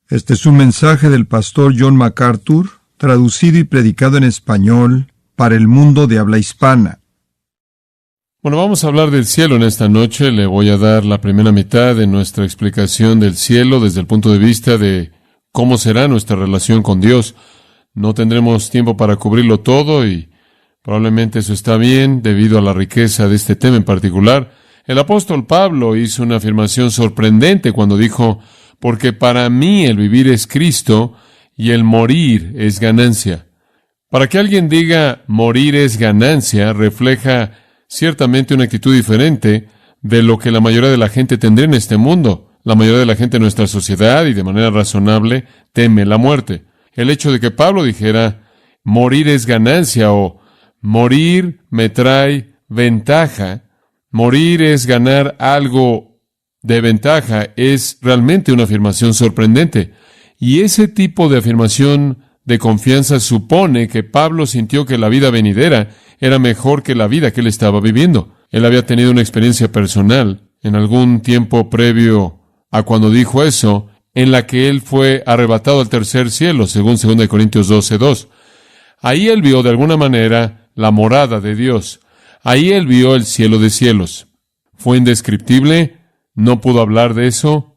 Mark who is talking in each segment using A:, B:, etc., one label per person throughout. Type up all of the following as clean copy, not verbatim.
A: Este es un mensaje del pastor John MacArthur, traducido y predicado en español para el mundo de habla hispana.
B: Bueno, vamos a hablar del cielo en esta noche. Le voy a dar la primera mitad de nuestra explicación del cielo desde el punto de vista de cómo será nuestra relación con Dios. No tendremos tiempo para cubrirlo todo y probablemente eso está bien debido a la riqueza de este tema en particular. El apóstol Pablo hizo una afirmación sorprendente cuando dijo: porque para mí el vivir es Cristo y el morir es ganancia. Para que alguien diga morir es ganancia, refleja ciertamente una actitud diferente de lo que la mayoría de la gente tendría en este mundo. La mayoría de la gente en nuestra sociedad, y de manera razonable, teme la muerte. El hecho de que Pablo dijera morir es ganancia o morir me trae ventaja, morir es ganar algo de ventaja, es realmente una afirmación sorprendente. Y ese tipo de afirmación de confianza supone que Pablo sintió que la vida venidera era mejor que la vida que él estaba viviendo. Él había tenido una experiencia personal en algún tiempo previo a cuando dijo eso, en la que él fue arrebatado al tercer cielo, según 2 Corintios 12:2. Ahí él vio de alguna manera la morada de Dios. Ahí él vio el cielo de cielos. Fue indescriptible. No pudo hablar de eso,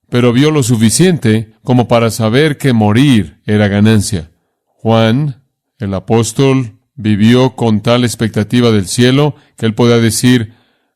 B: pero vio lo suficiente como para saber que morir era ganancia. Juan, el apóstol, vivió con tal expectativa del cielo que él podía decir: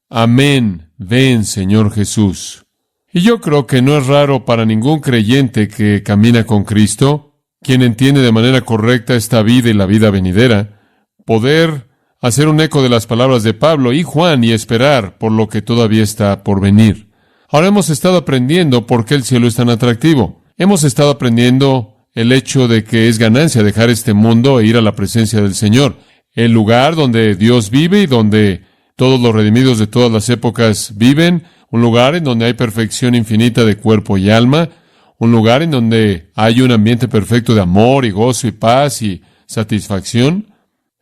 B: amén, ven, Señor Jesús. Y yo creo que no es raro para ningún creyente que camina con Cristo, quien entiende de manera correcta esta vida y la vida venidera, poder hacer un eco de las palabras de Pablo y Juan y esperar por lo que todavía está por venir. Ahora hemos estado aprendiendo por qué el cielo es tan atractivo. Hemos estado aprendiendo el hecho de que es ganancia dejar este mundo e ir a la presencia del Señor, el lugar donde Dios vive y donde todos los redimidos de todas las épocas viven, un lugar en donde hay perfección infinita de cuerpo y alma, un lugar en donde hay un ambiente perfecto de amor y gozo y paz y satisfacción.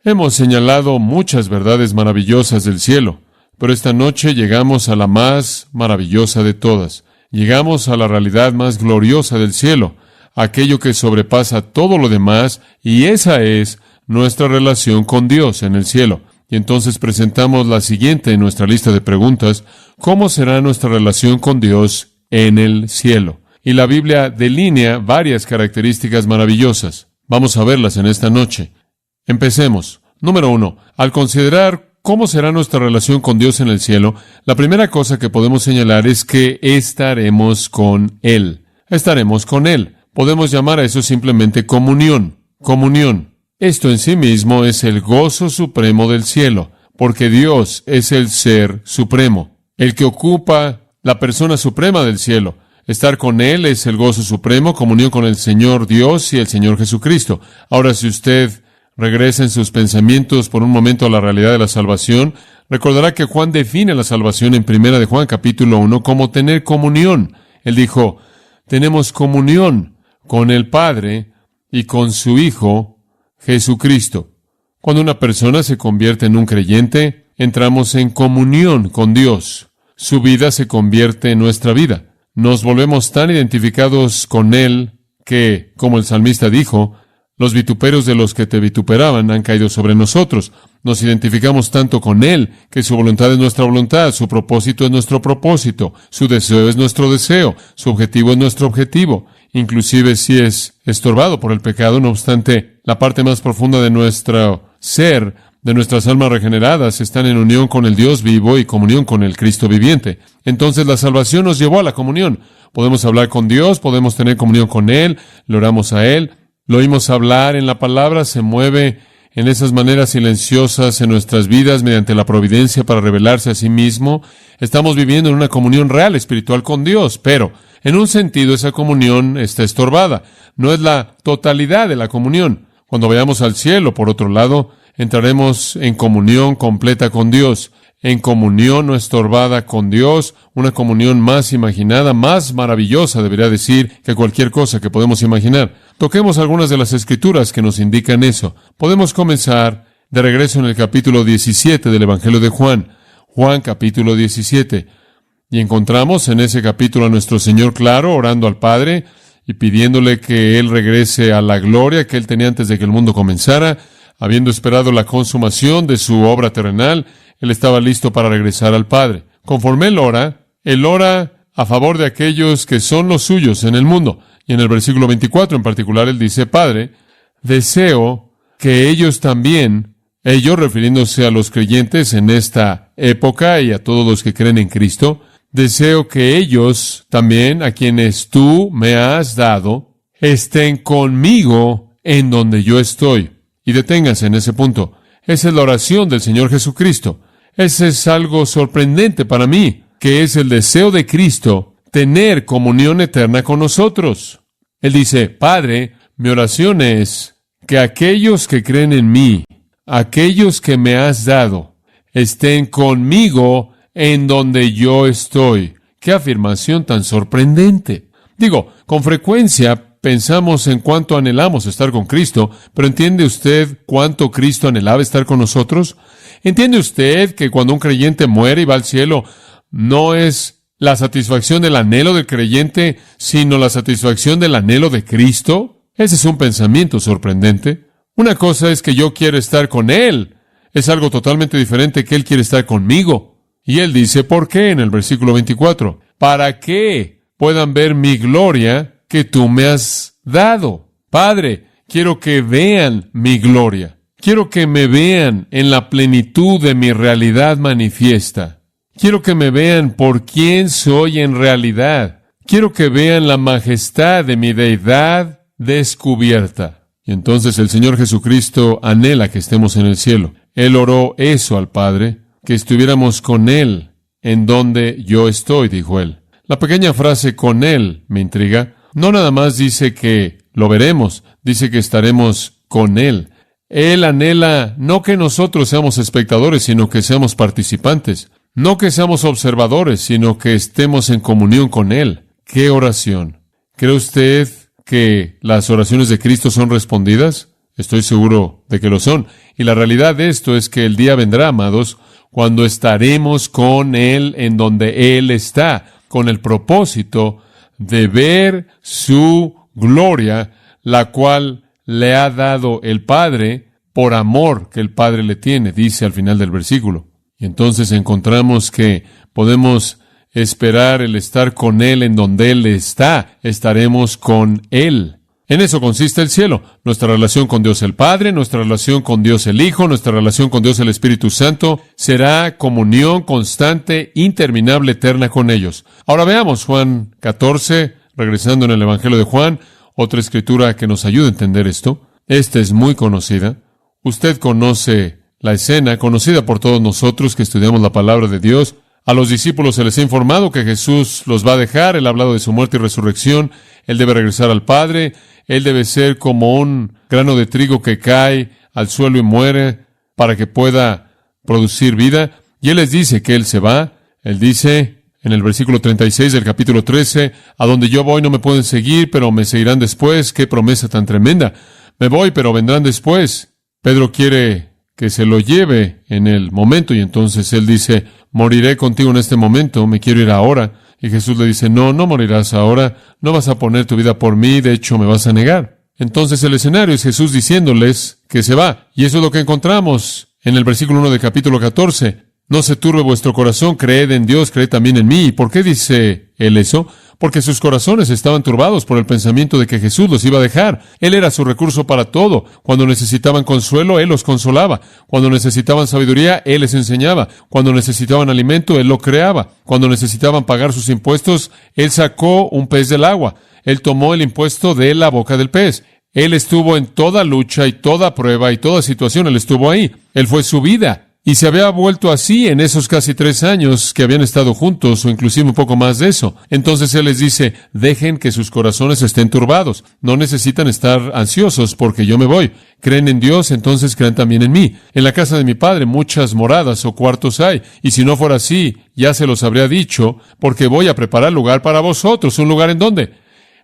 B: Hemos señalado muchas verdades maravillosas del cielo, pero esta noche llegamos a la más maravillosa de todas. Llegamos a la realidad más gloriosa del cielo, aquello que sobrepasa todo lo demás, y esa es nuestra relación con Dios en el cielo. Y entonces presentamos la siguiente en nuestra lista de preguntas: ¿cómo será nuestra relación con Dios en el cielo? Y la Biblia delinea varias características maravillosas. Vamos a verlas en esta noche. Empecemos. Número 1. Al considerar ¿cómo será nuestra relación con Dios en el cielo? La primera cosa que podemos señalar es que estaremos con Él. Estaremos con Él. Podemos llamar a eso simplemente comunión. Comunión. Esto en sí mismo es el gozo supremo del cielo, porque Dios es el ser supremo, el que ocupa la persona suprema del cielo. Estar con Él es el gozo supremo, comunión con el Señor Dios y el Señor Jesucristo. Ahora, si usted regresa en sus pensamientos por un momento a la realidad de la salvación, recordará que Juan define la salvación en 1 de Juan capítulo 1 como tener comunión. Él dijo: tenemos comunión con el Padre y con su Hijo Jesucristo. Cuando una persona se convierte en un creyente, entramos en comunión con Dios. Su vida se convierte en nuestra vida. Nos volvemos tan identificados con Él que, como el salmista dijo, los vituperios de los que te vituperaban han caído sobre nosotros. Nos identificamos tanto con Él que su voluntad es nuestra voluntad, su propósito es nuestro propósito, su deseo es nuestro deseo, su objetivo es nuestro objetivo. Inclusive si es estorbado por el pecado, no obstante, la parte más profunda de nuestro ser, de nuestras almas regeneradas, están en unión con el Dios vivo y comunión con el Cristo viviente. Entonces la salvación nos llevó a la comunión. Podemos hablar con Dios, podemos tener comunión con Él, le oramos a Él, lo oímos hablar en la palabra, se mueve en esas maneras silenciosas en nuestras vidas mediante la providencia para revelarse a sí mismo. Estamos viviendo en una comunión real espiritual con Dios, pero en un sentido esa comunión está estorbada. No es la totalidad de la comunión. Cuando vayamos al cielo, por otro lado, entraremos en comunión completa con Dios, en comunión no estorbada con Dios, una comunión más imaginada, más maravillosa, debería decir, que cualquier cosa que podemos imaginar. Toquemos algunas de las escrituras que nos indican eso. Podemos comenzar de regreso en el capítulo 17 del Evangelio de Juan. Juan capítulo 17. Y encontramos en ese capítulo a nuestro Señor claro, orando al Padre, y pidiéndole que Él regrese a la gloria que Él tenía antes de que el mundo comenzara. Habiendo esperado la consumación de su obra terrenal, Él estaba listo para regresar al Padre. Conforme Él ora a favor de aquellos que son los suyos en el mundo. Y en el versículo 24 en particular, Él dice: Padre, deseo que ellos también, ellos refiriéndose a los creyentes en esta época y a todos los que creen en Cristo, deseo que ellos también, a quienes tú me has dado, estén conmigo en donde yo estoy. Y deténganse en ese punto. Esa es la oración del Señor Jesucristo. Ese es algo sorprendente para mí, que es el deseo de Cristo tener comunión eterna con nosotros. Él dice: Padre, mi oración es que aquellos que creen en mí, aquellos que me has dado, estén conmigo en donde yo estoy. ¡Qué afirmación tan sorprendente! Digo, con frecuencia pensamos en cuánto anhelamos estar con Cristo, pero ¿entiende usted cuánto Cristo anhelaba estar con nosotros? ¿Entiende usted que cuando un creyente muere y va al cielo, no es la satisfacción del anhelo del creyente, sino la satisfacción del anhelo de Cristo? Ese es un pensamiento sorprendente. Una cosa es que yo quiero estar con Él. Es algo totalmente diferente que Él quiere estar conmigo. Y Él dice: ¿por qué? En el versículo 24. Para que puedan ver mi gloria que tú me has dado. Padre, quiero que vean mi gloria. Quiero que me vean en la plenitud de mi realidad manifiesta. Quiero que me vean por quién soy en realidad. Quiero que vean la majestad de mi deidad descubierta. Y entonces el Señor Jesucristo anhela que estemos en el cielo. Él oró eso al Padre, que estuviéramos con Él en donde yo estoy, dijo Él. La pequeña frase "con Él" me intriga. No nada más dice que lo veremos, dice que estaremos con Él. Él anhela no que nosotros seamos espectadores, sino que seamos participantes. No que seamos observadores, sino que estemos en comunión con Él. ¡Qué oración! ¿Cree usted que las oraciones de Cristo son respondidas? Estoy seguro de que lo son. Y la realidad de esto es que el día vendrá, amados, cuando estaremos con Él en donde Él está, con el propósito de ver su gloria, la cual le ha dado el Padre por amor que el Padre le tiene, dice al final del versículo. Y entonces encontramos que podemos esperar el estar con Él en donde Él está. Estaremos con Él. En eso consiste el cielo. Nuestra relación con Dios el Padre, nuestra relación con Dios el Hijo, nuestra relación con Dios el Espíritu Santo será comunión constante, interminable, eterna con ellos. Ahora veamos Juan 14, regresando en el Evangelio de Juan, otra escritura que nos ayuda a entender esto. Esta es muy conocida. Usted conoce la escena, conocida por todos nosotros que estudiamos la palabra de Dios. A los discípulos se les ha informado que Jesús los va a dejar. Él ha hablado de su muerte y resurrección. Él debe regresar al Padre. Él debe ser como un grano de trigo que cae al suelo y muere para que pueda producir vida. Y Él les dice que Él se va. Él dice en el versículo 36 del capítulo 13, a donde yo voy no me pueden seguir, pero me seguirán después. ¡Qué promesa tan tremenda! Me voy, pero vendrán después. Pedro quiere que se lo lleve en el momento, y entonces él dice: moriré contigo en este momento, me quiero ir ahora. Y Jesús le dice: no morirás ahora, no vas a poner tu vida por mí, de hecho me vas a negar. Entonces el escenario es Jesús diciéndoles que se va, y eso es lo que encontramos en el versículo 1 del capítulo 14. No se turbe vuestro corazón, creed en Dios, creed también en mí. ¿Y por qué dice él eso? Porque sus corazones estaban turbados por el pensamiento de que Jesús los iba a dejar. Él era su recurso para todo. Cuando necesitaban consuelo, Él los consolaba. Cuando necesitaban sabiduría, Él les enseñaba. Cuando necesitaban alimento, Él lo creaba. Cuando necesitaban pagar sus impuestos, Él sacó un pez del agua. Él tomó el impuesto de la boca del pez. Él estuvo en toda lucha y toda prueba y toda situación. Él estuvo ahí. Él fue su vida. Y se había vuelto así en esos casi 3 años que habían estado juntos, o inclusive un poco más de eso. Entonces Él les dice: dejen que sus corazones estén turbados. No necesitan estar ansiosos porque yo me voy. Creen en Dios, entonces crean también en mí. En la casa de mi Padre muchas moradas o cuartos hay. Y si no fuera así, ya se los habría dicho, porque voy a preparar lugar para vosotros. ¿Un lugar en dónde?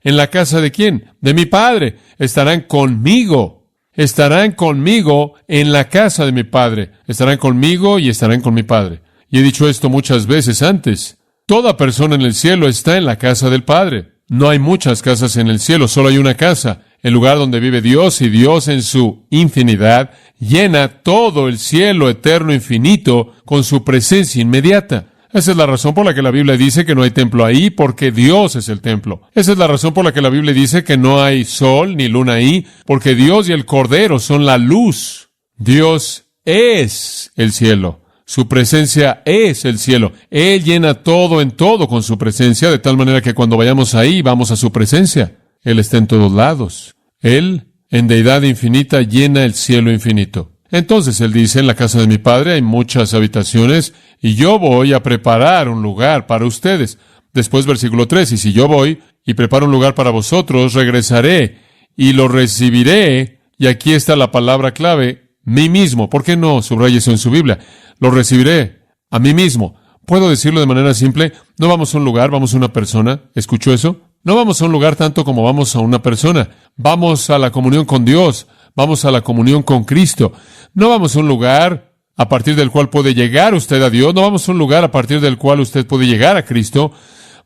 B: ¿En la casa de quién? De mi Padre. Estarán conmigo. Estarán conmigo en la casa de mi Padre. Estarán conmigo y estarán con mi Padre. Y he dicho esto muchas veces antes. Toda persona en el cielo está en la casa del Padre. No hay muchas casas en el cielo, solo hay una casa, el lugar donde vive Dios, y Dios en su infinidad llena todo el cielo eterno infinito con su presencia inmediata. Esa es la razón por la que la Biblia dice que no hay templo ahí, porque Dios es el templo. Esa es la razón por la que la Biblia dice que no hay sol ni luna ahí, porque Dios y el Cordero son la luz. Dios es el cielo. Su presencia es el cielo. Él llena todo en todo con su presencia, de tal manera que cuando vayamos ahí, vamos a su presencia. Él está en todos lados. Él, en deidad infinita, llena el cielo infinito. Entonces Él dice, en la casa de mi Padre hay muchas habitaciones, y yo voy a preparar un lugar para ustedes. Después, versículo 3, y si yo voy y preparo un lugar para vosotros, regresaré y lo recibiré. Y aquí está la palabra clave, mí mismo. ¿Por qué no subraya eso en su Biblia? Lo recibiré a mí mismo. ¿Puedo decirlo de manera simple? No vamos a un lugar, vamos a una persona. ¿Escuchó eso? No vamos a un lugar tanto como vamos a una persona. Vamos a la comunión con Dios. Vamos a la comunión con Cristo. No vamos a un lugar a partir del cual puede llegar usted a Dios. No vamos a un lugar a partir del cual usted puede llegar a Cristo.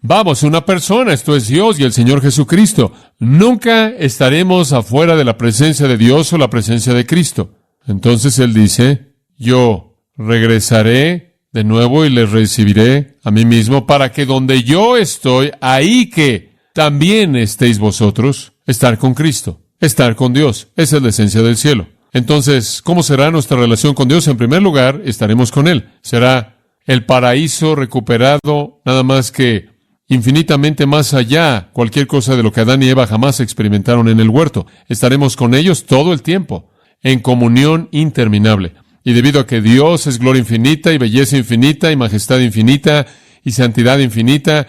B: Vamos a una persona, esto es Dios y el Señor Jesucristo. Nunca estaremos afuera de la presencia de Dios o la presencia de Cristo. Entonces Él dice, yo regresaré de nuevo y les recibiré a mí mismo para que donde yo estoy, ahí que también estéis vosotros, estar con Cristo, estar con Dios. Esa es la esencia del cielo. Entonces, ¿cómo será nuestra relación con Dios? En primer lugar, estaremos con Él. Será el paraíso recuperado, nada más que infinitamente más allá, cualquier cosa de lo que Adán y Eva jamás experimentaron en el huerto. Estaremos con ellos todo el tiempo, en comunión interminable. Y debido a que Dios es gloria infinita y belleza infinita y majestad infinita y santidad infinita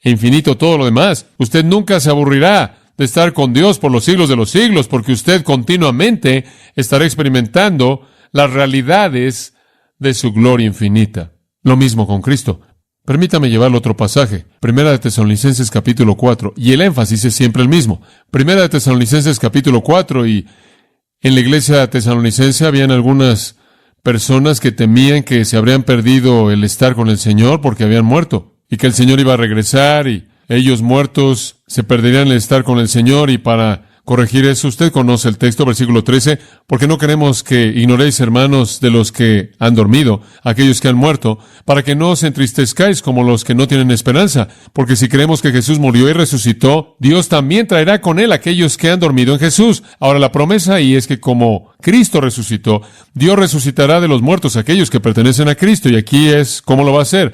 B: e infinito todo lo demás, usted nunca se aburrirá de estar con Dios por los siglos de los siglos, porque usted continuamente estará experimentando las realidades de su gloria infinita. Lo mismo con Cristo. Permítame llevarlo a otro pasaje. Primera de Tesalonicenses capítulo 4. Y el énfasis es siempre el mismo. Primera de Tesalonicenses capítulo 4. Y en la iglesia tesalonicense habían algunas personas que temían que se habrían perdido el estar con el Señor porque habían muerto. Y que el Señor iba a regresar y ellos muertos se perderían el estar con el Señor. Y para corregir eso, usted conoce el texto, versículo 13, porque no queremos que ignoréis, hermanos, de los que han dormido, aquellos que han muerto, para que no os entristezcáis como los que no tienen esperanza, porque si creemos que Jesús murió y resucitó, Dios también traerá con Él aquellos que han dormido en Jesús. Ahora, la promesa ahí es que como Cristo resucitó, Dios resucitará de los muertos aquellos que pertenecen a Cristo, y aquí es cómo lo va a hacer.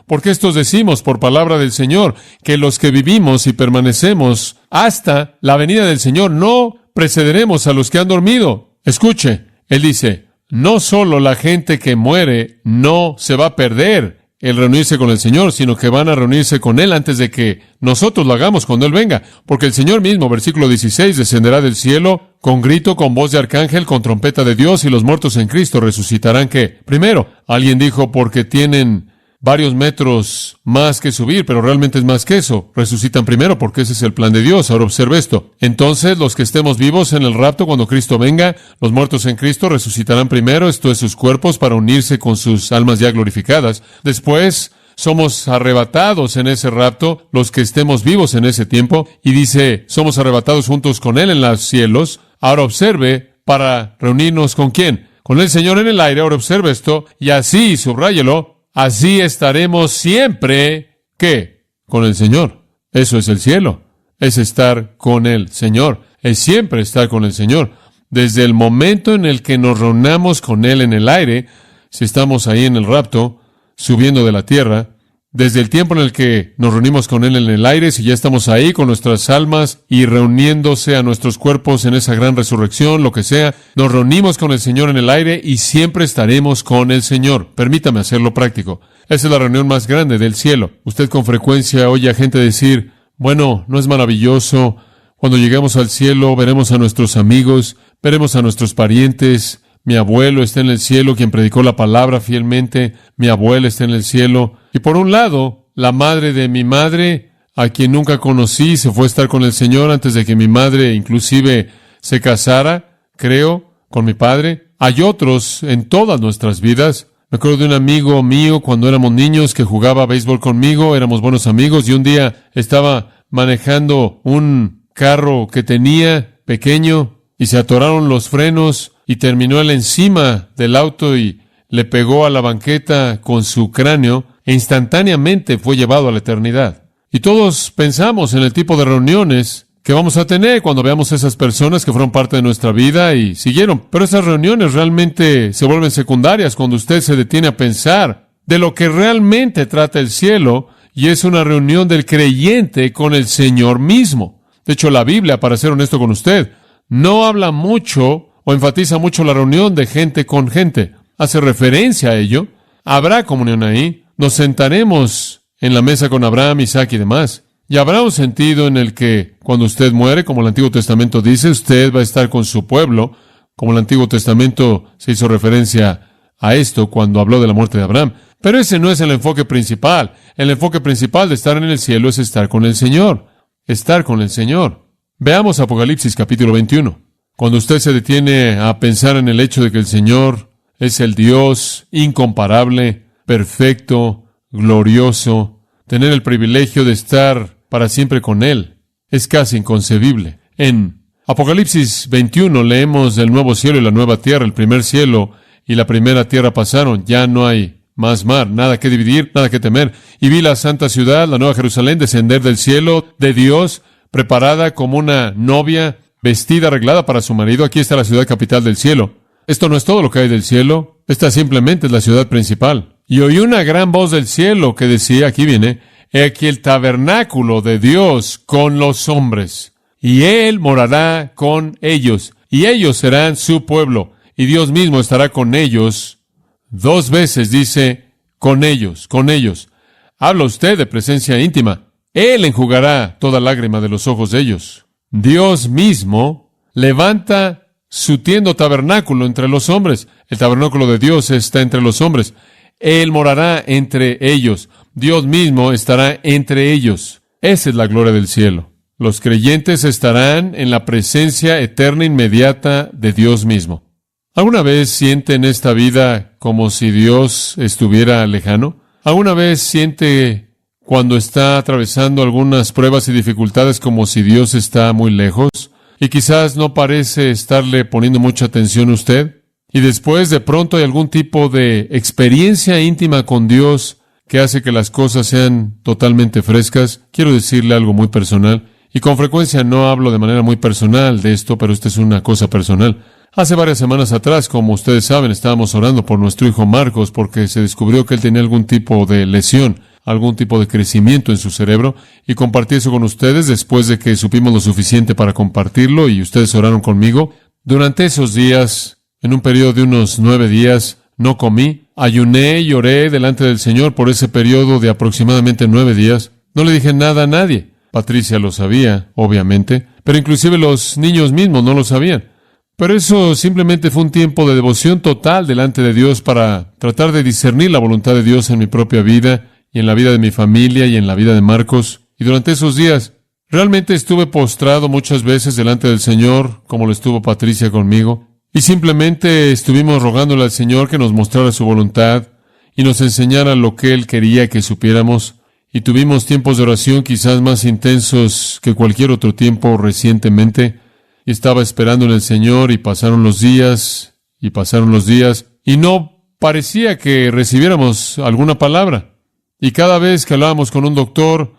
B: Porque estos decimos por palabra del Señor, que los que vivimos y permanecemos hasta la venida del Señor no precederemos a los que han dormido. Escuche, Él dice, no solo la gente que muere no se va a perder el reunirse con el Señor, sino que van a reunirse con Él antes de que nosotros lo hagamos cuando Él venga. Porque el Señor mismo, versículo 16, descenderá del cielo con grito, con voz de arcángel, con trompeta de Dios, y los muertos en Cristo resucitarán. ¿Qué? Primero, alguien dijo, porque tienen varios metros más que subir, pero realmente es más que eso. Resucitan primero porque ese es el plan de Dios. Ahora observe esto. Entonces, los que estemos vivos en el rapto cuando Cristo venga, los muertos en Cristo resucitarán primero, esto es sus cuerpos, para unirse con sus almas ya glorificadas. Después, somos arrebatados en ese rapto, los que estemos vivos en ese tiempo, y dice, somos arrebatados juntos con Él en los cielos. Ahora observe, para reunirnos ¿con quién? Con el Señor en el aire. Ahora observe esto, y así, subráyelo, así estaremos siempre, ¿qué? Con el Señor. Eso es el cielo. Es estar con el Señor. Es siempre estar con el Señor. Desde el momento en el que nos reunamos con Él en el aire, si estamos ahí en el rapto, subiendo de la tierra, desde el tiempo en el que nos reunimos con Él en el aire, si ya estamos ahí con nuestras almas y reuniéndose a nuestros cuerpos en esa gran resurrección, lo que sea, nos reunimos con el Señor en el aire y siempre estaremos con el Señor. Permítame hacerlo práctico. Esa es la reunión más grande del cielo. Usted con frecuencia oye a gente decir, bueno, ¿no es maravilloso? Cuando lleguemos al cielo veremos a nuestros amigos, veremos a nuestros parientes. Mi abuelo está en el cielo, quien predicó la palabra fielmente. Mi abuela está en el cielo. Y por un lado, la madre de mi madre, a quien nunca conocí, se fue a estar con el Señor antes de que mi madre inclusive se casara, creo, con mi padre. Hay otros en todas nuestras vidas. Me acuerdo de un amigo mío cuando éramos niños que jugaba béisbol conmigo, éramos buenos amigos, y un día estaba manejando un carro que tenía pequeño y se atoraron los frenos y terminó él encima del auto y le pegó a la banqueta con su cráneo e instantáneamente fue llevado a la eternidad. Y todos pensamos en el tipo de reuniones que vamos a tener cuando veamos esas personas que fueron parte de nuestra vida y siguieron. Pero esas reuniones realmente se vuelven secundarias cuando usted se detiene a pensar de lo que realmente trata el cielo, y es una reunión del creyente con el Señor mismo. De hecho, la Biblia, para ser honesto con usted, no habla mucho o enfatiza mucho la reunión de gente con gente. Hace referencia a ello. Habrá comunión ahí. Nos sentaremos en la mesa con Abraham, Isaac y demás. Y habrá un sentido en el que cuando usted muere, como el Antiguo Testamento dice, usted va a estar con su pueblo, como el Antiguo Testamento se hizo referencia a esto cuando habló de la muerte de Abraham. Pero ese no es el enfoque principal. El enfoque principal de estar en el cielo es estar con el Señor. Estar con el Señor. Veamos Apocalipsis capítulo 21. Cuando usted se detiene a pensar en el hecho de que el Señor es el Dios incomparable, perfecto, glorioso, tener el privilegio de estar para siempre con Él, es casi inconcebible. En Apocalipsis 21 leemos del nuevo cielo y la nueva tierra. El primer cielo y la primera tierra pasaron. Ya no hay más mar, nada que dividir, nada que temer. Y vi la santa ciudad, la nueva Jerusalén, descender del cielo de Dios, preparada como una novia, vestida, arreglada para su marido. Aquí está la ciudad capital del cielo. Esto no es todo lo que hay del cielo. Esta simplemente es la ciudad principal. Y oí una gran voz del cielo que decía, aquí viene, he aquí el tabernáculo de Dios con los hombres. Y Él morará con ellos. Y ellos serán su pueblo. Y Dios mismo estará con ellos. Dos veces dice, con ellos, con ellos. Habla usted de presencia íntima. Él enjugará toda lágrima de los ojos de ellos. Dios mismo levanta su tienda o tabernáculo entre los hombres. El tabernáculo de Dios está entre los hombres. Él morará entre ellos. Dios mismo estará entre ellos. Esa es la gloria del cielo. Los creyentes estarán en la presencia eterna inmediata de Dios mismo. ¿Alguna vez siente en esta vida como si Dios estuviera lejano? ¿Alguna vez siente cuando está atravesando algunas pruebas y dificultades como si Dios está muy lejos? Y quizás no parece estarle poniendo mucha atención a usted. Y después de pronto hay algún tipo de experiencia íntima con Dios que hace que las cosas sean totalmente frescas. Quiero decirle algo muy personal. Y con frecuencia no hablo de manera muy personal de esto, pero esta es una cosa personal. Hace varias semanas atrás, como ustedes saben, estábamos orando por nuestro hijo Marcos porque se descubrió que él tenía algún tipo de lesión, algún tipo de crecimiento en su cerebro, y compartí eso con ustedes después de que supimos lo suficiente para compartirlo y ustedes oraron conmigo. Durante esos días, en un periodo de unos 9 días, no comí, ayuné y oré delante del Señor por ese periodo de aproximadamente 9 días. No le dije nada a nadie. Patricia lo sabía, obviamente, pero inclusive los niños mismos no lo sabían. Pero eso simplemente fue un tiempo de devoción total delante de Dios para tratar de discernir la voluntad de Dios en mi propia vida y en la vida de mi familia y en la vida de Marcos. Y durante esos días realmente estuve postrado muchas veces delante del Señor, como lo estuvo Patricia conmigo, y simplemente estuvimos rogándole al Señor que nos mostrara su voluntad y nos enseñara lo que Él quería que supiéramos. Y tuvimos tiempos de oración quizás más intensos que cualquier otro tiempo recientemente. Y estaba esperando en el Señor y pasaron los días, y no parecía que recibiéramos alguna palabra. Y cada vez que hablábamos con un doctor,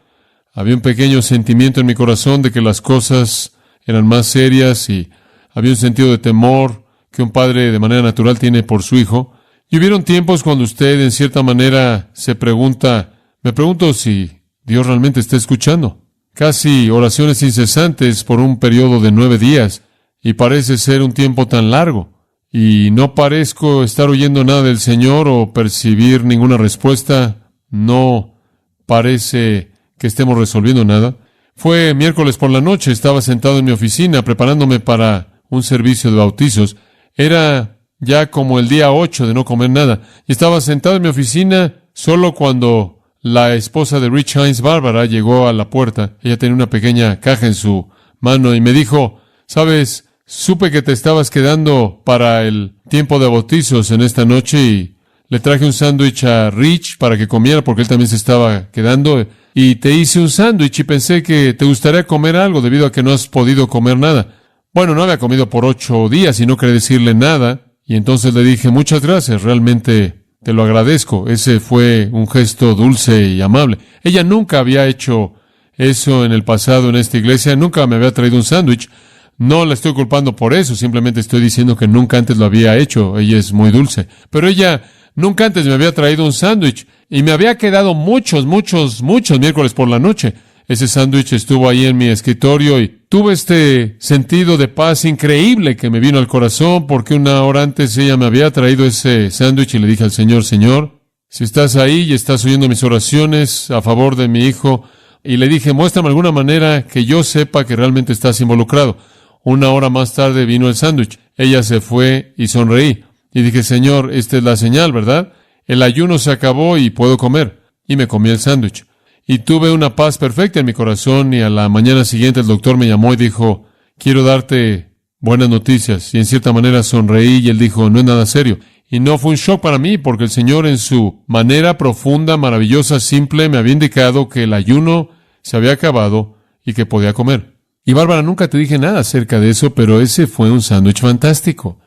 B: había un pequeño sentimiento en mi corazón de que las cosas eran más serias y había un sentido de temor que un padre de manera natural tiene por su hijo. Y hubieron tiempos cuando usted en cierta manera se pregunta, me pregunto si Dios realmente está escuchando. Casi oraciones incesantes por un periodo de 9 días, y parece ser un tiempo tan largo, y no parezco estar oyendo nada del Señor o percibir ninguna respuesta. No parece que estemos resolviendo nada. Fue miércoles por la noche, estaba sentado en mi oficina preparándome para un servicio de bautizos. Era ya como el día 8 de no comer nada, y estaba sentado en mi oficina solo cuando la esposa de Rich Hines, Bárbara, llegó a la puerta. Ella tenía una pequeña caja en su mano y me dijo, ¿sabes? Supe que te estabas quedando para el tiempo de bautizos en esta noche y le traje un sándwich a Rich para que comiera porque él también se estaba quedando. y te hice un sándwich y pensé que te gustaría comer algo debido a que no has podido comer nada. Bueno, no había comido por 8 días y no quería decirle nada, y entonces le dije, muchas gracias, realmente te lo agradezco. Ese fue un gesto dulce y amable. Ella nunca había hecho eso en el pasado en esta iglesia, nunca me había traído un sándwich. No la estoy culpando por eso, simplemente estoy diciendo que nunca antes lo había hecho. Ella es muy dulce. Pero ella nunca antes me había traído un sándwich y me había quedado muchos miércoles por la noche. Ese sándwich estuvo ahí en mi escritorio y tuve este sentido de paz increíble que me vino al corazón porque 1 hora antes ella me había traído ese sándwich y le dije al Señor, Señor, si estás ahí y estás oyendo mis oraciones a favor de mi hijo, y le dije, muéstrame alguna manera que yo sepa que realmente estás involucrado. 1 hora más tarde vino el sándwich. Ella se fue y sonreí. Y dije, Señor, esta es la señal, ¿verdad? El ayuno se acabó y puedo comer. Y me comí el sándwich. Y tuve una paz perfecta en mi corazón y a la mañana siguiente el doctor me llamó y dijo, quiero darte buenas noticias. Y en cierta manera sonreí y él dijo, no es nada serio. Y no fue un shock para mí porque el Señor en su manera profunda, maravillosa, simple, me había indicado que el ayuno se había acabado y que podía comer. Y Bárbara, nunca te dije nada acerca de eso, pero ese fue un sándwich fantástico.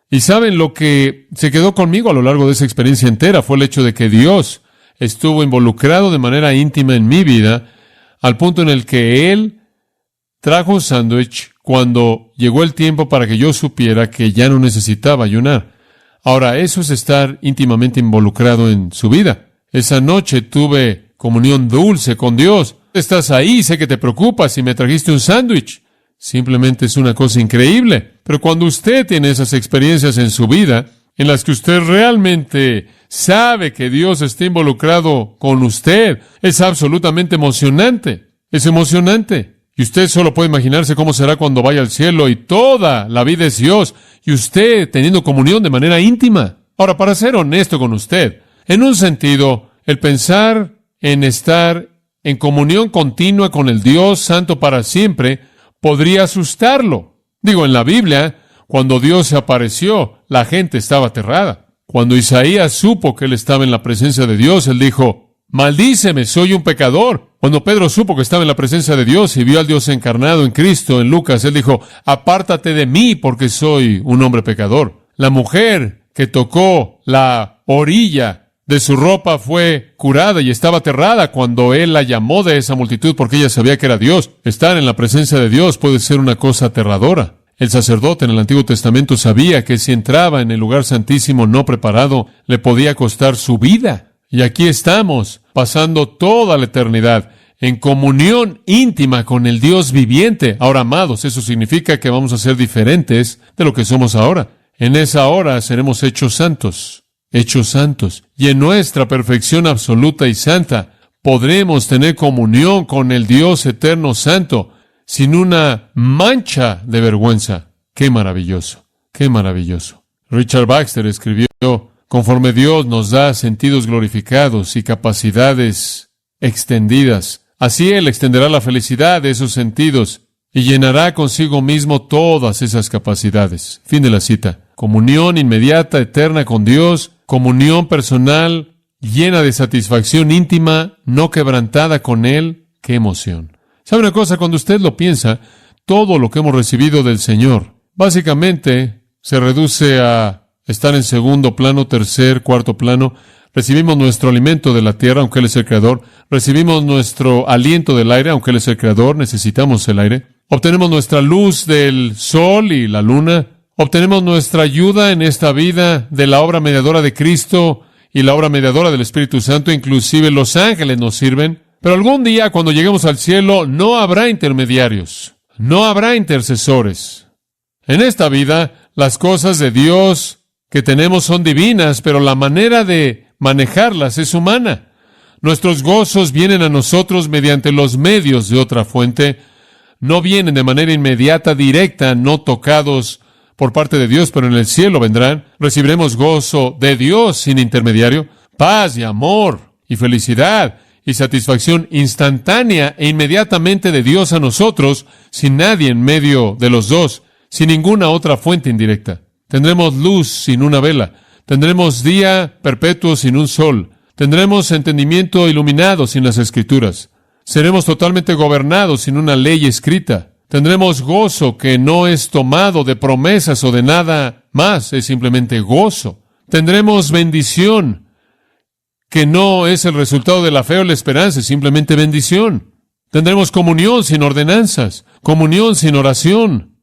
B: Y saben, lo que se quedó conmigo a lo largo de esa experiencia entera fue el hecho de que Dios estuvo involucrado de manera íntima en mi vida, al punto en el que Él trajo un sándwich cuando llegó el tiempo para que yo supiera que ya no necesitaba ayunar. Ahora, eso es estar íntimamente involucrado en su vida. Esa noche tuve comunión dulce con Dios. Estás ahí, sé que te preocupas y me trajiste un sándwich. Simplemente es una cosa increíble. Pero cuando usted tiene esas experiencias en su vida, en las que usted realmente sabe que Dios está involucrado con usted, es absolutamente emocionante. Es emocionante. Y usted solo puede imaginarse cómo será cuando vaya al cielo y toda la vida es Dios y usted teniendo comunión de manera íntima. Ahora, para ser honesto con usted, en un sentido, el pensar en estar en comunión continua con el Dios Santo para siempre podría asustarlo. Digo, en la Biblia, cuando Dios se apareció, la gente estaba aterrada. Cuando Isaías supo que él estaba en la presencia de Dios, él dijo, maldíceme, soy un pecador. Cuando Pedro supo que estaba en la presencia de Dios y vio al Dios encarnado en Cristo, en Lucas, él dijo, apártate de mí porque soy un hombre pecador. La mujer que tocó la orilla de su ropa fue curada y estaba aterrada cuando él la llamó de esa multitud porque ella sabía que era Dios. Estar en la presencia de Dios puede ser una cosa aterradora. El sacerdote en el Antiguo Testamento sabía que si entraba en el lugar santísimo no preparado, le podía costar su vida. Y aquí estamos, pasando toda la eternidad en comunión íntima con el Dios viviente. Ahora, amados, eso significa que vamos a ser diferentes de lo que somos ahora. En esa hora seremos hechos santos. Y en nuestra perfección absoluta y santa, podremos tener comunión con el Dios eterno santo, sin una mancha de vergüenza. ¡Qué maravilloso! ¡Qué maravilloso! Richard Baxter escribió, conforme Dios nos da sentidos glorificados y capacidades extendidas, así Él extenderá la felicidad de esos sentidos y llenará consigo mismo todas esas capacidades. Fin de la cita. Comunión inmediata, eterna con Dios, comunión personal, llena de satisfacción íntima, no quebrantada con Él. ¡Qué emoción! ¿Sabe una cosa? Cuando usted lo piensa, todo lo que hemos recibido del Señor, básicamente se reduce a estar en segundo plano, tercer, cuarto plano. Recibimos nuestro alimento de la tierra, aunque Él es el Creador. Recibimos nuestro aliento del aire, aunque Él es el Creador. Necesitamos el aire. Obtenemos nuestra luz del sol y la luna. Obtenemos nuestra ayuda en esta vida de la obra mediadora de Cristo y la obra mediadora del Espíritu Santo. Inclusive los ángeles nos sirven. Pero algún día, cuando lleguemos al cielo, no habrá intermediarios. No habrá intercesores. En esta vida, las cosas de Dios que tenemos son divinas, pero la manera de manejarlas es humana. Nuestros gozos vienen a nosotros mediante los medios de otra fuente. No vienen de manera inmediata, directa, no tocados por parte de Dios, pero en el cielo vendrán. Recibiremos gozo de Dios sin intermediario, paz y amor y felicidad y satisfacción instantánea e inmediatamente de Dios a nosotros, sin nadie en medio de los dos, sin ninguna otra fuente indirecta. Tendremos luz sin una vela. Tendremos día perpetuo sin un sol. Tendremos entendimiento iluminado sin las Escrituras. Seremos totalmente gobernados sin una ley escrita. Tendremos gozo que no es tomado de promesas o de nada más, es simplemente gozo. Tendremos bendición que no es el resultado de la fe o la esperanza, es simplemente bendición. Tendremos comunión sin ordenanzas, comunión sin oración.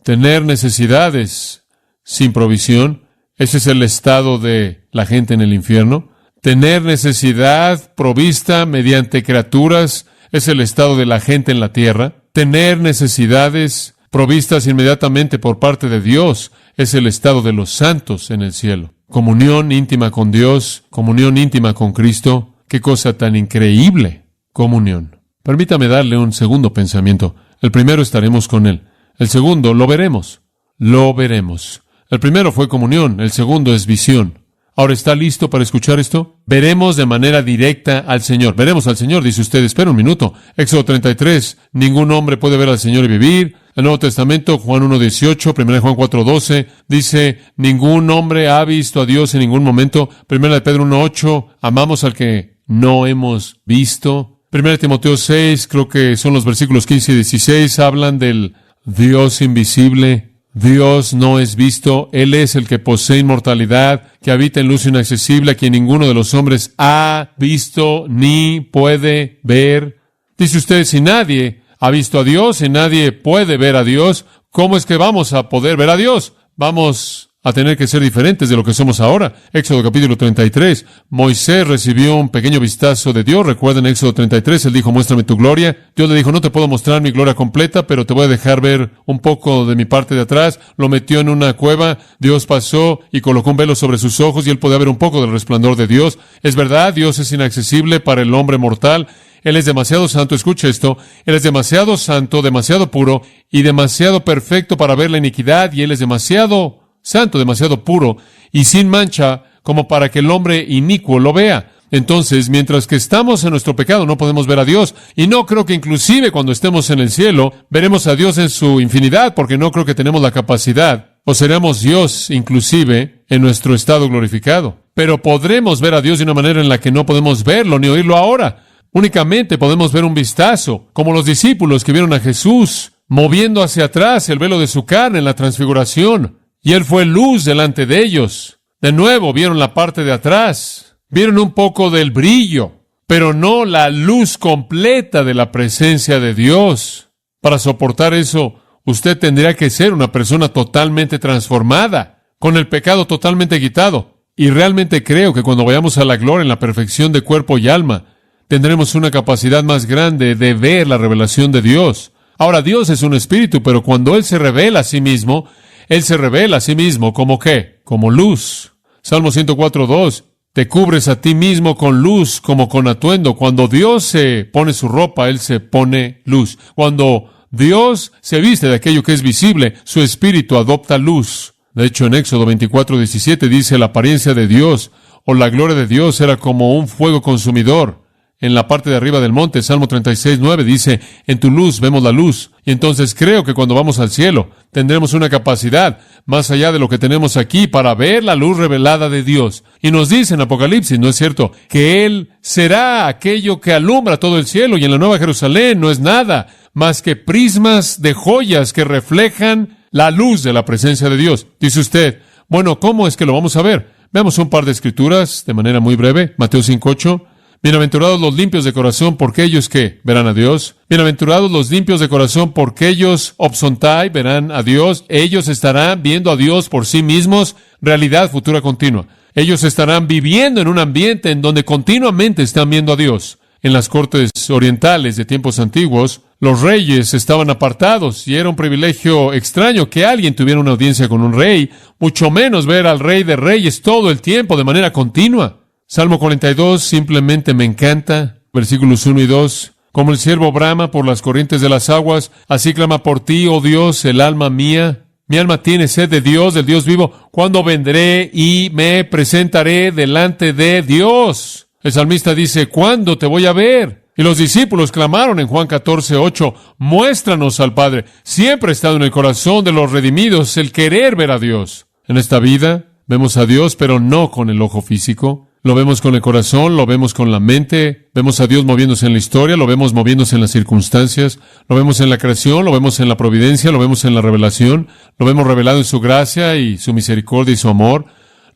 B: Tener necesidades sin provisión, ese es el estado de la gente en el infierno. Tener necesidad provista mediante criaturas es el estado de la gente en la tierra. Tener necesidades provistas inmediatamente por parte de Dios es el estado de los santos en el cielo. Comunión íntima con Dios, comunión íntima con Cristo. ¡Qué cosa tan increíble! Comunión. Permítame darle un segundo pensamiento. El primero, estaremos con Él. El segundo, lo veremos. Lo veremos. El primero fue comunión, el segundo es visión. Ahora, ¿está listo para escuchar esto? Veremos de manera directa al Señor. Veremos al Señor, dice usted. Espera un minuto. Éxodo 33. Ningún hombre puede ver al Señor y vivir. El Nuevo Testamento, Juan 1:18, 1 Juan 4:12, dice, ningún hombre ha visto a Dios en ningún momento. 1 Pedro 1:8, amamos al que no hemos visto. 1 Timoteo 6, creo que son los versículos 15 y 16, hablan del Dios invisible. Dios no es visto, Él es el que posee inmortalidad, que habita en luz inaccesible, a quien ninguno de los hombres ha visto ni puede ver. Dice usted, si nadie ha visto a Dios y nadie puede ver a Dios, ¿cómo es que vamos a poder ver a Dios? Vamos a tener que ser diferentes de lo que somos ahora. Éxodo capítulo 33. Moisés recibió un pequeño vistazo de Dios. Recuerden Éxodo 33, él dijo, muéstrame tu gloria. Dios le dijo, no te puedo mostrar mi gloria completa, pero te voy a dejar ver un poco de mi parte de atrás. Lo metió en una cueva. Dios pasó y colocó un velo sobre sus ojos y él podía ver un poco del resplandor de Dios. Es verdad, Dios es inaccesible para el hombre mortal. Él es demasiado santo, escuche esto, Él es demasiado santo, demasiado puro y demasiado perfecto para ver la iniquidad, y Él es demasiado santo, demasiado puro y sin mancha como para que el hombre inicuo lo vea. Entonces, mientras que estamos en nuestro pecado, no podemos ver a Dios, y no creo que inclusive cuando estemos en el cielo, veremos a Dios en su infinidad, porque no creo que tenemos la capacidad, o seremos Dios inclusive en nuestro estado glorificado. Pero podremos ver a Dios de una manera en la que no podemos verlo ni oírlo ahora. Únicamente podemos ver un vistazo, como los discípulos que vieron a Jesús moviendo hacia atrás el velo de su carne en la transfiguración, y Él fue luz delante de ellos. De nuevo vieron la parte de atrás, vieron un poco del brillo, pero no la luz completa de la presencia de Dios. Para soportar eso, usted tendría que ser una persona totalmente transformada, con el pecado totalmente quitado. Y realmente creo que cuando vayamos a la gloria en la perfección de cuerpo y alma, tendremos una capacidad más grande de ver la revelación de Dios. Ahora, Dios es un espíritu, pero cuando Él se revela a sí mismo, Él se revela a sí mismo como ¿qué? Como luz. Salmo 104:2. Te cubres a ti mismo con luz como con atuendo. Cuando Dios se pone su ropa, Él se pone luz. Cuando Dios se viste de aquello que es visible, su espíritu adopta luz. De hecho, en Éxodo 24:17 dice, la apariencia de Dios o la gloria de Dios era como un fuego consumidor. En la parte de arriba del monte, Salmo 36:9 dice, en tu luz vemos la luz. Y entonces creo que cuando vamos al cielo, tendremos una capacidad más allá de lo que tenemos aquí para ver la luz revelada de Dios. Y nos dice en Apocalipsis, ¿no es cierto?, que Él será aquello que alumbra todo el cielo, y en la Nueva Jerusalén no es nada más que prismas de joyas que reflejan la luz de la presencia de Dios. Dice usted, bueno, ¿cómo es que lo vamos a ver? Veamos un par de escrituras de manera muy breve. Mateo 5:8. Bienaventurados los limpios de corazón, porque ellos, ¿qué? Verán a Dios. Bienaventurados los limpios de corazón, porque ellos, opsontai, verán a Dios. Ellos estarán viendo a Dios por sí mismos, realidad futura continua. Ellos estarán viviendo en un ambiente en donde continuamente están viendo a Dios. En las cortes orientales de tiempos antiguos, los reyes estaban apartados y era un privilegio extraño que alguien tuviera una audiencia con un rey, mucho menos ver al Rey de Reyes todo el tiempo de manera continua. Salmo 42, simplemente me encanta. Versículos 1 y 2. Como el ciervo brama por las corrientes de las aguas, así clama por ti, oh Dios, el alma mía. Mi alma tiene sed de Dios, del Dios vivo. ¿Cuándo vendré y me presentaré delante de Dios? El salmista dice, ¿cuándo te voy a ver? Y los discípulos clamaron en Juan 14:8, muéstranos al Padre. Siempre ha estado en el corazón de los redimidos el querer ver a Dios. En esta vida vemos a Dios, pero no con el ojo físico. Lo vemos con el corazón, lo vemos con la mente, vemos a Dios moviéndose en la historia, lo vemos moviéndose en las circunstancias, lo vemos en la creación, lo vemos en la providencia, lo vemos en la revelación, lo vemos revelado en su gracia y su misericordia y su amor,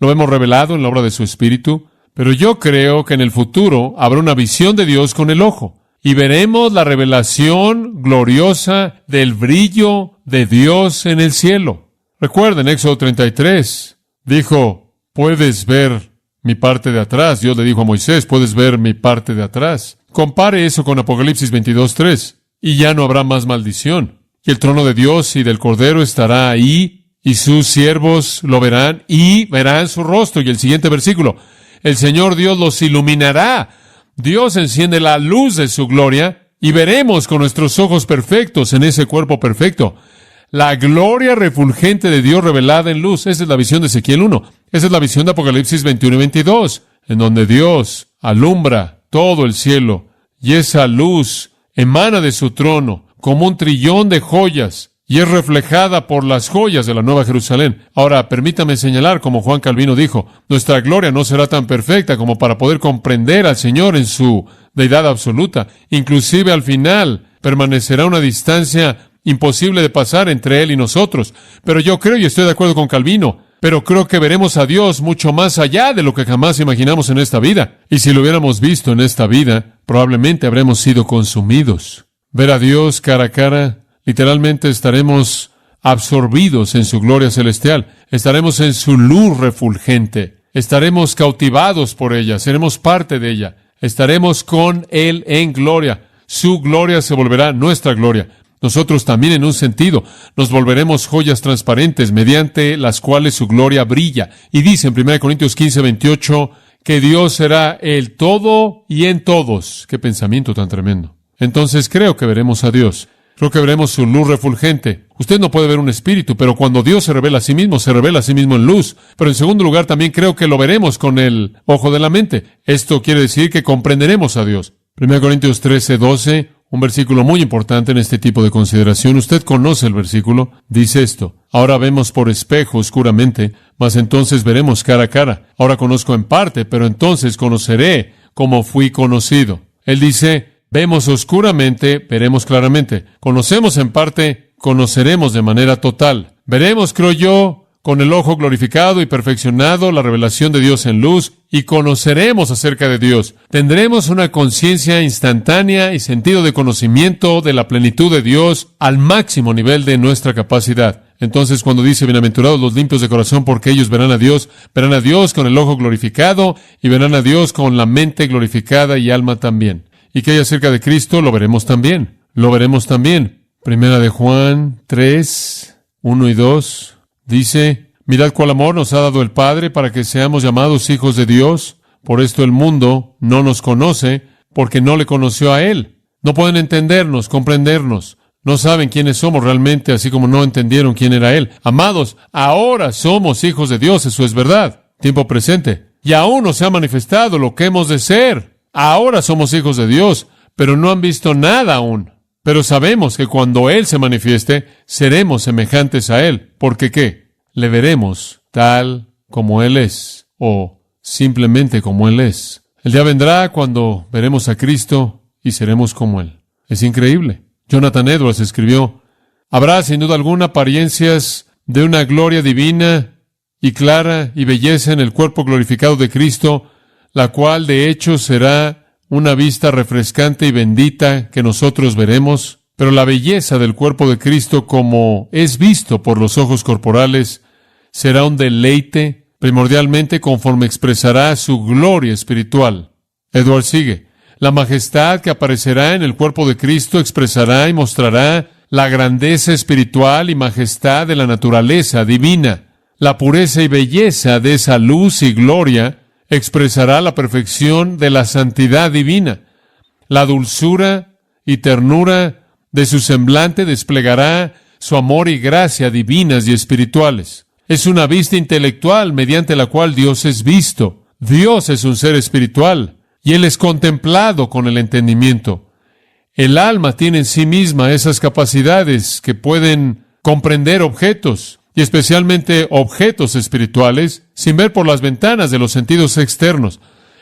B: lo vemos revelado en la obra de su Espíritu. Pero yo creo que en el futuro habrá una visión de Dios con el ojo y veremos la revelación gloriosa del brillo de Dios en el cielo. Recuerden, Éxodo 33 dijo, puedes ver mi parte de atrás. Dios le dijo a Moisés, puedes ver mi parte de atrás. Compare eso con Apocalipsis 22:3. Y ya no habrá más maldición. Y el trono de Dios y del Cordero estará ahí, y sus siervos lo verán, y verán su rostro. Y el siguiente versículo, el Señor Dios los iluminará. Dios enciende la luz de su gloria, y veremos con nuestros ojos perfectos en ese cuerpo perfecto la gloria refulgente de Dios revelada en luz. Esa es la visión de Ezequiel 1. Esa es la visión de Apocalipsis 21 y 22, en donde Dios alumbra todo el cielo, y esa luz emana de su trono como un trillón de joyas, y es reflejada por las joyas de la Nueva Jerusalén. Ahora, permítame señalar, como Juan Calvino dijo, nuestra gloria no será tan perfecta como para poder comprender al Señor en su deidad absoluta. Inclusive al final permanecerá una distancia imposible de pasar entre Él y nosotros. Pero yo creo, y estoy de acuerdo con Calvino, pero creo que veremos a Dios mucho más allá de lo que jamás imaginamos en esta vida. Y si lo hubiéramos visto en esta vida, probablemente habremos sido consumidos. Ver a Dios cara a cara, literalmente estaremos absorbidos en su gloria celestial. Estaremos en su luz refulgente. Estaremos cautivados por ella. Seremos parte de ella. Estaremos con Él en gloria. Su gloria se volverá nuestra gloria. Nosotros también, en un sentido, nos volveremos joyas transparentes mediante las cuales su gloria brilla. Y dice en 1 Corintios 15:28 que Dios será el todo y en todos. ¡Qué pensamiento tan tremendo! Entonces creo que veremos a Dios. Creo que veremos su luz refulgente. Usted no puede ver un espíritu, pero cuando Dios se revela a sí mismo en luz. Pero en segundo lugar, también creo que lo veremos con el ojo de la mente. Esto quiere decir que comprenderemos a Dios. 1 Corintios 13:12, un versículo muy importante en este tipo de consideración. Usted conoce el versículo. Dice esto: ahora vemos por espejo oscuramente, mas entonces veremos cara a cara. Ahora conozco en parte, pero entonces conoceré como fui conocido. Él dice, vemos oscuramente, veremos claramente. Conocemos en parte, conoceremos de manera total. Veremos, creo yo, con el ojo glorificado y perfeccionado, la revelación de Dios en luz, y conoceremos acerca de Dios. Tendremos una conciencia instantánea y sentido de conocimiento de la plenitud de Dios al máximo nivel de nuestra capacidad. Entonces, cuando dice, bienaventurados los limpios de corazón, porque ellos verán a Dios con el ojo glorificado, y verán a Dios con la mente glorificada y alma también. ¿Y qué hay acerca de Cristo? Lo veremos también. Lo veremos también. Primera de Juan 3, 1 y 2. Dice, mirad cuál amor nos ha dado el Padre para que seamos llamados hijos de Dios. Por esto el mundo no nos conoce, porque no le conoció a Él. No pueden entendernos, comprendernos. No saben quiénes somos realmente, así como no entendieron quién era Él. Amados, ahora somos hijos de Dios, eso es verdad. Tiempo presente. Y aún no se ha manifestado lo que hemos de ser. Ahora somos hijos de Dios, pero no han visto nada aún. Pero sabemos que cuando Él se manifieste, seremos semejantes a Él. ¿Porque qué? Le veremos tal como Él es, o simplemente como Él es. El día vendrá cuando veremos a Cristo y seremos como Él. Es increíble. Jonathan Edwards escribió, habrá sin duda alguna apariencias de una gloria divina y clara y belleza en el cuerpo glorificado de Cristo, la cual de hecho será una vista refrescante y bendita que nosotros veremos, pero la belleza del cuerpo de Cristo como es visto por los ojos corporales será un deleite primordialmente conforme expresará su gloria espiritual. Edwards sigue, la majestad que aparecerá en el cuerpo de Cristo expresará y mostrará la grandeza espiritual y majestad de la naturaleza divina. La pureza y belleza de esa luz y gloria expresará la perfección de la santidad divina. La dulzura y ternura de su semblante desplegará su amor y gracia divinas y espirituales. Es una vista intelectual mediante la cual Dios es visto. Dios es un ser espiritual y Él es contemplado con el entendimiento. El alma tiene en sí misma esas capacidades que pueden comprender objetos. y especialmente objetos espirituales, sin ver por las ventanas de los sentidos externos.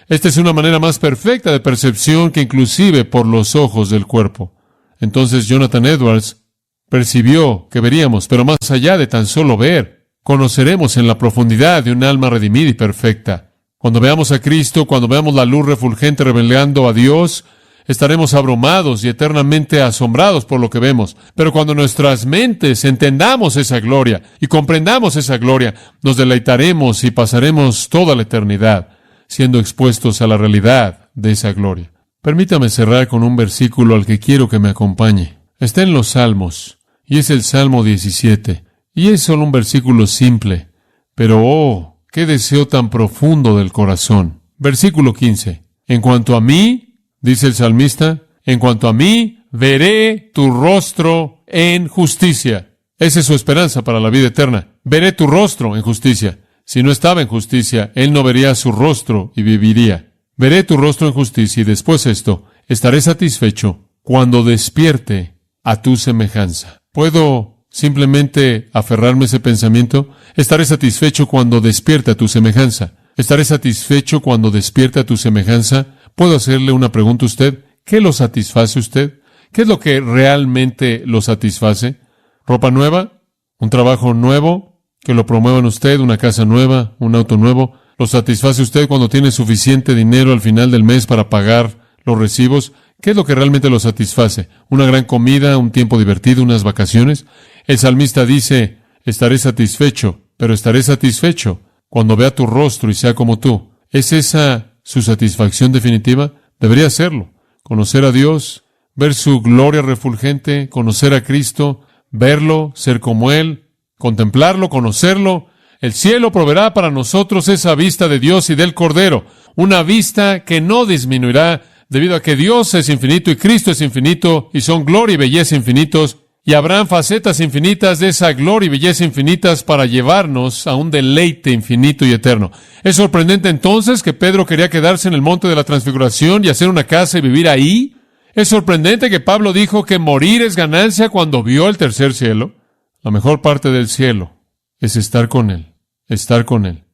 B: Esta es una manera más perfecta de percepción que inclusive por los ojos del cuerpo. Entonces Jonathan Edwards percibió que veríamos, pero más allá de tan solo ver, conoceremos en la profundidad de un alma redimida y perfecta. Cuando veamos a Cristo, cuando veamos la luz refulgente revelando a Dios, estaremos abrumados y eternamente asombrados por lo que vemos. Pero cuando nuestras mentes entendamos esa gloria y comprendamos esa gloria, nos deleitaremos y pasaremos toda la eternidad siendo expuestos a la realidad de esa gloria. Permítame cerrar con un versículo al que quiero que me acompañe. Está en los Salmos, y es el Salmo 17. Y es solo un versículo simple, pero ¡oh! ¡Qué deseo tan profundo del corazón! Versículo 15. En cuanto a mí, dice el salmista, en cuanto a mí, veré tu rostro en justicia. Esa es su esperanza para la vida eterna. Veré tu rostro en justicia. Si no estaba en justicia, él no vería su rostro y viviría. Veré tu rostro en justicia y después esto, estaré satisfecho cuando despierte a tu semejanza. ¿Puedo simplemente aferrarme a ese pensamiento? Estaré satisfecho cuando despierte a tu semejanza. Estaré satisfecho cuando despierte a tu semejanza. ¿Puedo hacerle una pregunta a usted? ¿Qué lo satisface usted? ¿Qué es lo que realmente lo satisface? ¿Ropa nueva? ¿Un trabajo nuevo que lo promueva en usted? ¿Una casa nueva? ¿Un auto nuevo? ¿Lo satisface usted cuando tiene suficiente dinero al final del mes para pagar los recibos? ¿Qué es lo que realmente lo satisface? ¿Una gran comida? ¿Un tiempo divertido? ¿Unas vacaciones? El salmista dice, estaré satisfecho, pero estaré satisfecho cuando vea tu rostro y sea como tú. ¿Es esa su satisfacción definitiva? Debería serlo. Conocer a Dios, ver su gloria refulgente, conocer a Cristo, verlo, ser como Él, contemplarlo, conocerlo. El cielo proveerá para nosotros esa vista de Dios y del Cordero, una vista que no disminuirá debido a que Dios es infinito y Cristo es infinito y son gloria y belleza infinitos, y habrán facetas infinitas de esa gloria y belleza infinitas para llevarnos a un deleite infinito y eterno. Es sorprendente entonces que Pedro quería quedarse en el monte de la Transfiguración y hacer una casa y vivir ahí. Es sorprendente que Pablo dijo que morir es ganancia cuando vio el tercer cielo. La mejor parte del cielo es estar con Él, estar con Él.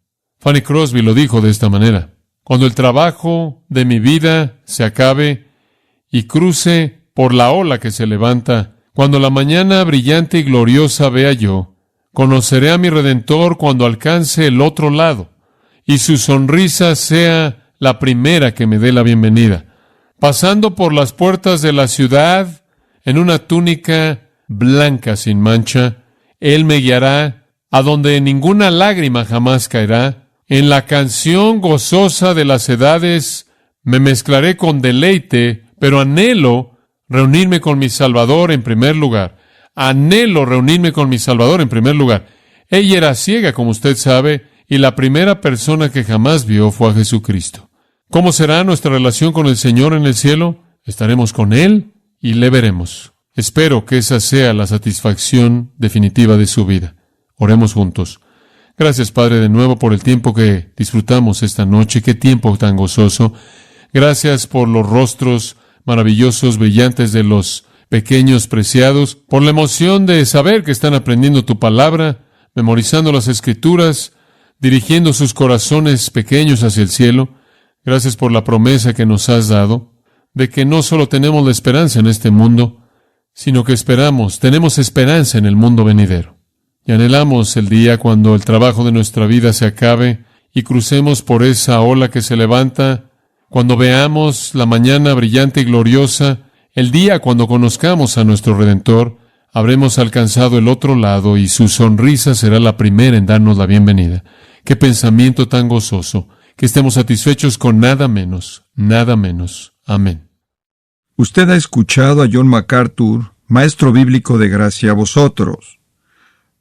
B: Fanny Crosby lo dijo de esta manera: cuando el trabajo de mi vida se acabe y cruce por la ola que se levanta, cuando la mañana brillante y gloriosa vea yo, conoceré a mi Redentor cuando alcance el otro lado, y su sonrisa sea la primera que me dé la bienvenida. Pasando por las puertas de la ciudad, en una túnica blanca sin mancha, Él me guiará a donde ninguna lágrima jamás caerá. En la canción gozosa de las edades me mezclaré con deleite, pero anhelo reunirme con mi Salvador en primer lugar. Anhelo reunirme con mi Salvador en primer lugar. Ella era ciega, como usted sabe, y la primera persona que jamás vio fue a Jesucristo. ¿Cómo será nuestra relación con el Señor en el cielo? Estaremos con Él y le veremos. Espero que esa sea la satisfacción definitiva de su vida. Oremos juntos. Gracias, Padre, de nuevo por el tiempo que disfrutamos esta noche. Qué tiempo tan gozoso. Gracias por los rostros maravillosos, brillantes de los pequeños preciados, por la emoción de saber que están aprendiendo tu palabra, memorizando las Escrituras, dirigiendo sus corazones pequeños hacia el cielo. Gracias por la promesa que nos has dado, de que no solo tenemos la esperanza en este mundo, sino que tenemos esperanza en el mundo venidero. Y anhelamos el día cuando el trabajo de nuestra vida se acabe y crucemos por esa ola que se levanta, cuando veamos la mañana brillante y gloriosa, el día cuando conozcamos a nuestro Redentor, habremos alcanzado el otro lado y su sonrisa será la primera en darnos la bienvenida. ¡Qué pensamiento tan gozoso! Que estemos satisfechos con nada menos, nada menos. Amén.
A: Usted ha escuchado a John MacArthur, maestro bíblico de gracia a vosotros.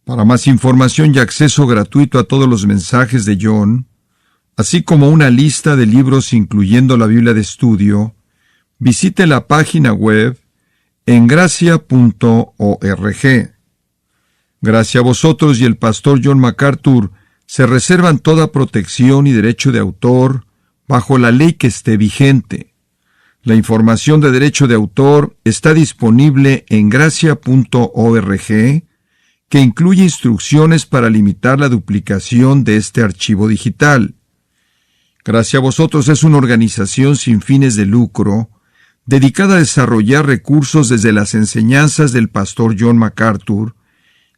A: Para más información y acceso gratuito a todos los mensajes de John, así como una lista de libros incluyendo la Biblia de estudio, visite la página web en gracia.org. Gracia a vosotros y el pastor John MacArthur se reservan toda protección y derecho de autor bajo la ley que esté vigente. La información de derecho de autor está disponible en gracia.org que incluye instrucciones para limitar la duplicación de este archivo digital. Gracia a Vosotros es una organización sin fines de lucro dedicada a desarrollar recursos desde las enseñanzas del pastor John MacArthur,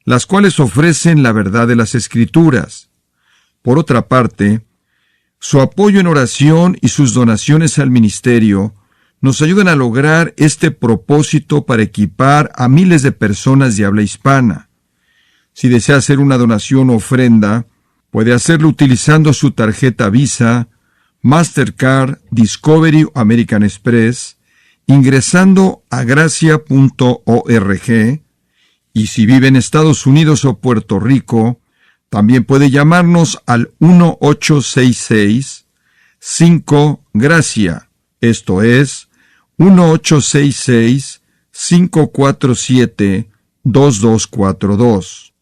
A: las cuales ofrecen la verdad de las Escrituras. Por otra parte, su apoyo en oración y sus donaciones al ministerio nos ayudan a lograr este propósito para equipar a miles de personas de habla hispana. Si desea hacer una donación o ofrenda, puede hacerlo utilizando su tarjeta Visa, Mastercard, Discovery o American Express, ingresando a gracia.org, y si vive en Estados Unidos o Puerto Rico, también puede llamarnos al 1-866-5-GRACIA, esto es 1-866-547-2242.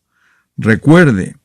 A: Recuerde,